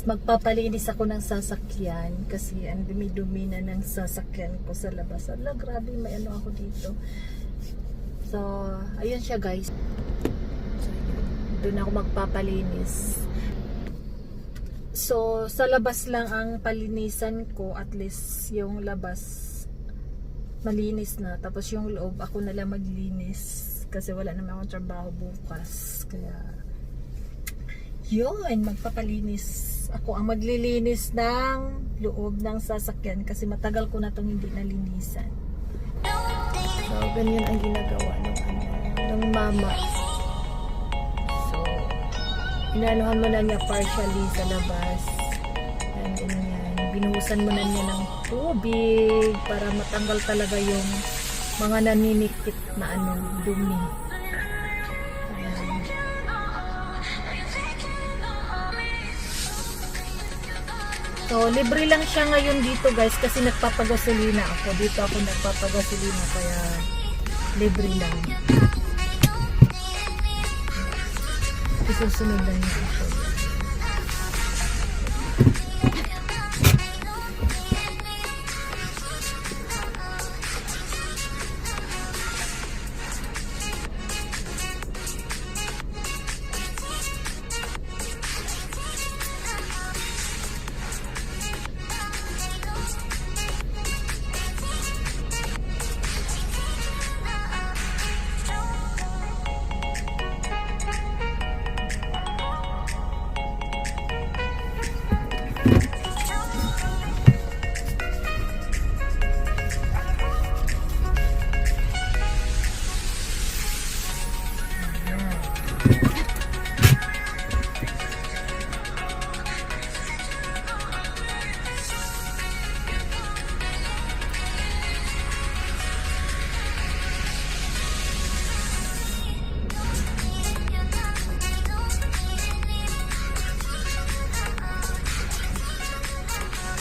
magpapalinis ako ng sasakyan kasi ang dumi-dumi na ng sasakyan ko sa labas. Ala, grabe, may ano ako dito. So, ayun siya guys. Doon ako magpapalinis. So, sa labas lang ang palinisan ko, at least yung labas malinis na. Tapos yung loob, ako na lang maglinis. Kasi wala naman akong trabaho bukas. Kaya, yun, magpapalinis. Ako ang maglilinis ng loob ng sasakyan kasi matagal ko na itong hindi nalinisan. So, ganyan ang ginagawa ng mama. So, inanuhan mo na niya partially sa labas. And ganyan. Binuhusan mo na niya ng tubig para matanggal talaga yung mga naninikit na dumi. Ayan. So, libre lang siya ngayon dito guys kasi nagpapagasolina ako. Dito ako nagpapagasolina kaya libre lang. Isusunod lang niya ako.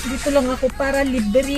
Dito lang ako para libre.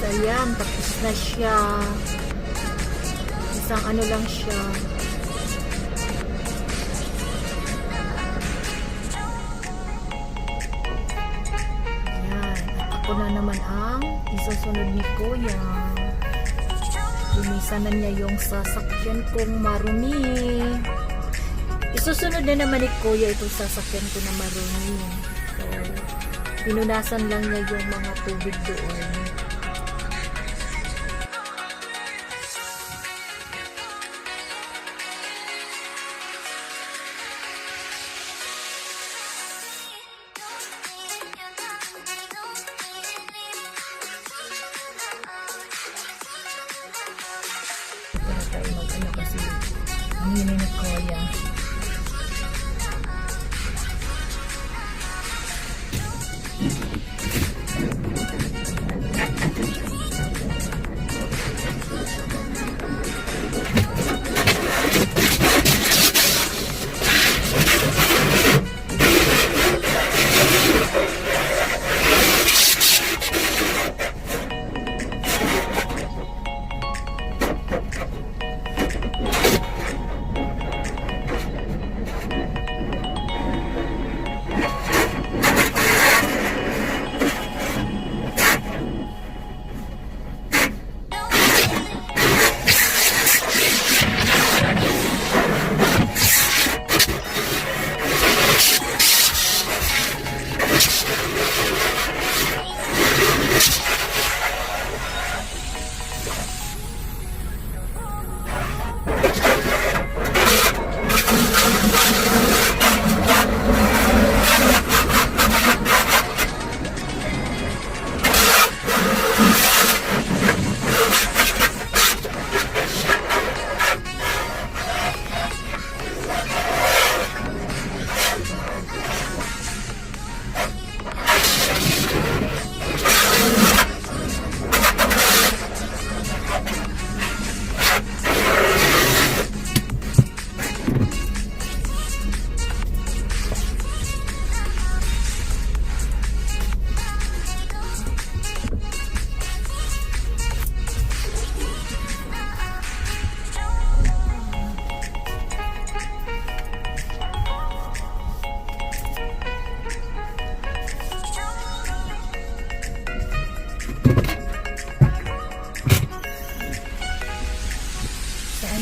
Ayan, tapos na siya. Isang ano lang siya. Ayan, at ako na naman ang isusunod ni Kuya. Linisan na niya yung sasakyan kong marumi. Isusunod na naman ni Kuya itong sasakyan ko na marumi. So, pinunasan lang niya yung mga tubig doon. Tayo mag-ano kasi ang hinin ni Kuya.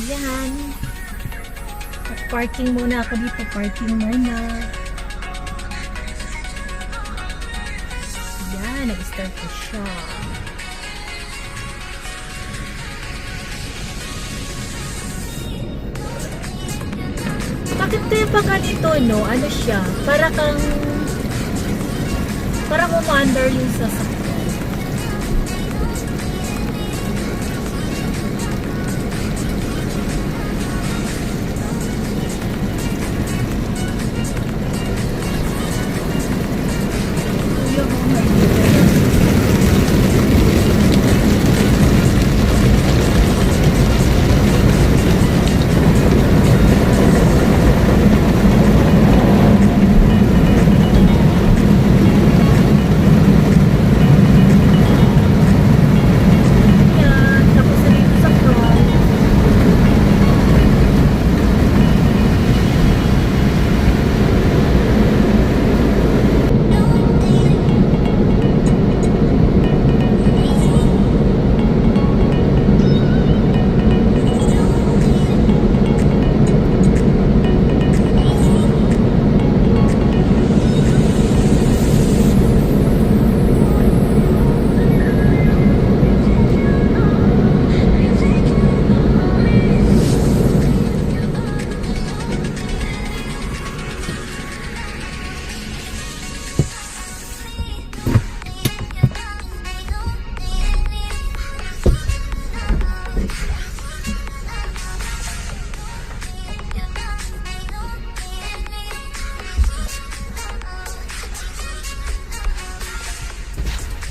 Ayan. Parking muna ako dito. Parking muna. Ayan. Nag-start ko siya. Bakit kaya pa ganito, no? Ano siya? Para kang umandar yung sasakyan.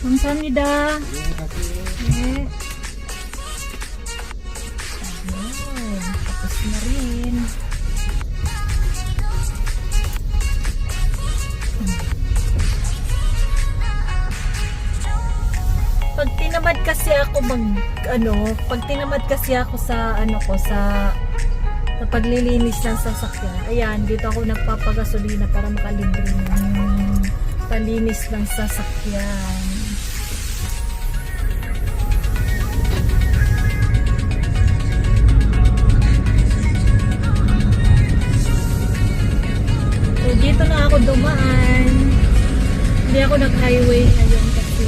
감사합니다. 네. Ayan, tapos na rin. Pag tinamad kasi ako pag tinamad kasi ako sa sa paglilinis ng sasakyan. Ayan, dito ako nagpapagasolina para makalibre ng palinis ng sasakyan. So, dito na ako dumaan. Hindi ako nag-highway ngayon kasi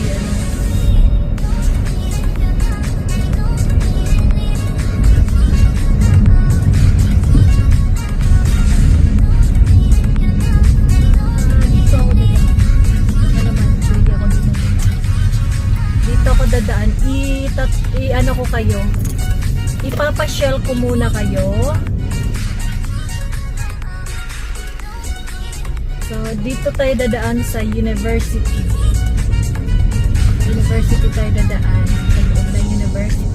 dadaan, ano ko kayo, ipapasyal ko muna kayo. So dito tayo dadaan sa university tayo dadaan sa loob ng university.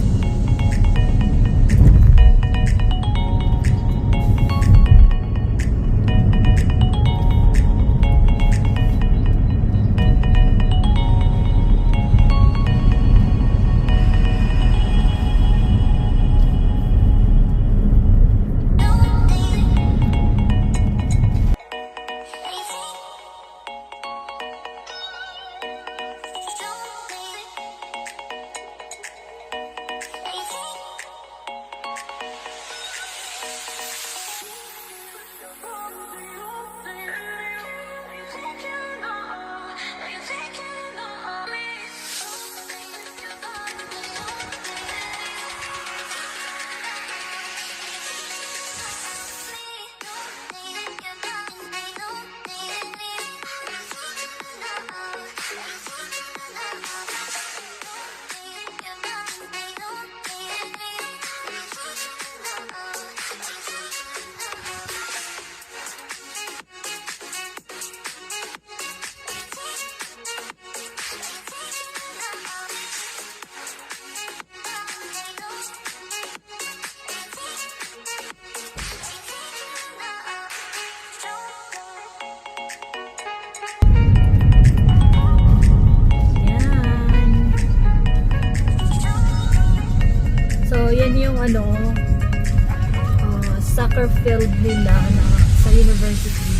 soccer field nila na sa university.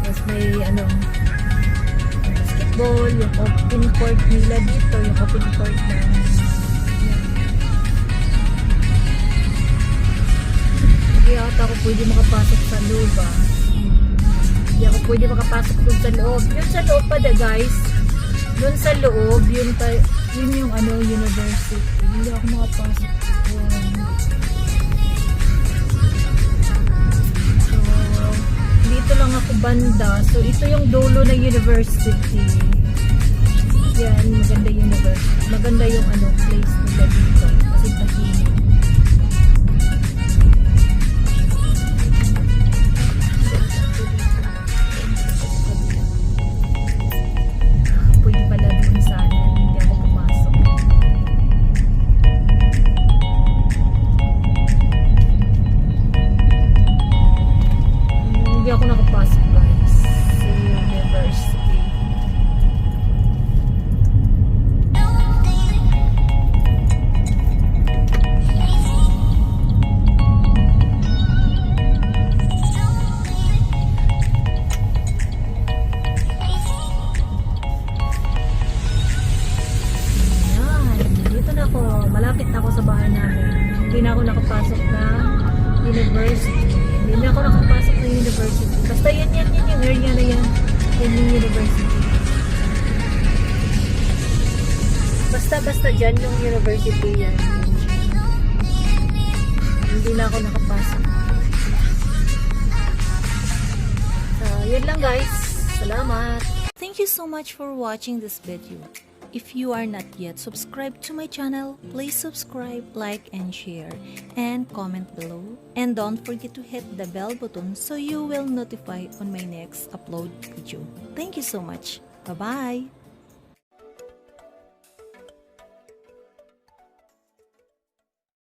Tapos may basketball, yung open court nila dito, yung open court na hindi ata ako pwede makapasok sa loob hindi ako pwede makapasok dun sa loob. Yun sa loob pa guys, dun sa loob yun yung university. Hindi ako makapasok dun. So dito lang ako banda. So ito yung dulo ng university. Yan, maganda yung university. Maganda yung place nila dito kasi tahimik. Pwede pala dun sana, hindi ako pumasok. Hindi ako nakapasok guys sa university. Malapit na ako sa bahay namin. Hindi na ako nakapasok na university. Hindi na ako nakapasok na university. Basta yan yung area na yan. Yan yung university. Basta dyan yung university yan. Hindi na ako nakapasok. So, yan lang guys. Salamat. Thank you so much for watching this video. If you are not yet subscribed to my channel, please subscribe, like, and share, and comment below. And don't forget to hit the bell button so you will notify on my next upload video. Thank you so much. Bye-bye!